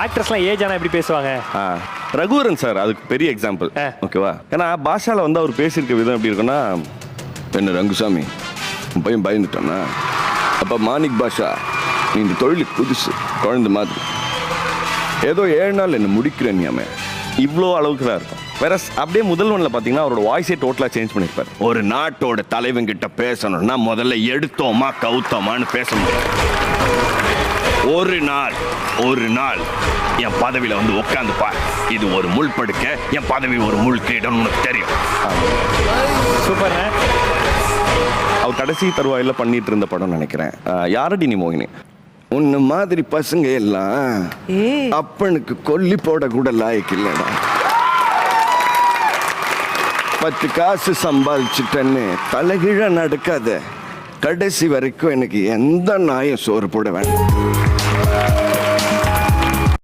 ஆக்ட்ரஸ்லாம் age ஆனால் எப்படி பேசுவாங்க? ரகுவரன் சார் அதுக்கு பெரிய எக்ஸாம்பிள். ஓகேவா? ஏன்னா பாஷாவில் வந்து அவர் பேசியிருக்க விதம் எப்படி இருக்குன்னா, என்ன ரங்குசாமி உன் பையன் பயந்துட்டானா, அப்போ மாணிக் பாஷா நீ இந்த தொழிலுக்கு புதுசு குழந்தை மாதிரி, ஏதோ 7 நாள் என்ன முடிக்கிறேன், இவ்வளோ அளவுக்கு தான் இருக்கும். வேற அப்படியே முதல்வனில் பார்த்தீங்கன்னா அவரோட வாய்ஸே டோட்டலாக சேஞ்ச் பண்ணியிருப்பார். ஒரு நாட்டோட தலைவங்கிட்ட பேசணும்னா முதல்ல எடுத்தோமா கவுத்தோமான்னு பேச முடியும். ஒரு நாள் என் பதவியில் வந்து உட்காந்துப்பா, இது ஒரு முள் படுக்க, என் பதவி ஒரு முள் கீடம் உனக்கு தெரியும். சூப்பர். அவர் கடைசி தருவாயில் பண்ணிட்டு இருந்த படம் நினைக்கிறேன், யாரடி நீ மோகினி. உன்ன மாதிரி பசங்க எல்லாம் அப்பனுக்கு கொல்லி போட கூட லாய்க்கு இல்லடா. 10 காசு சம்பாதிச்சுட்டேன்னு தலைகீழ நடக்காத, கடைசி வரைக்கும் எனக்கு எந்த நாயும் சோறு போட வேண்டாம்.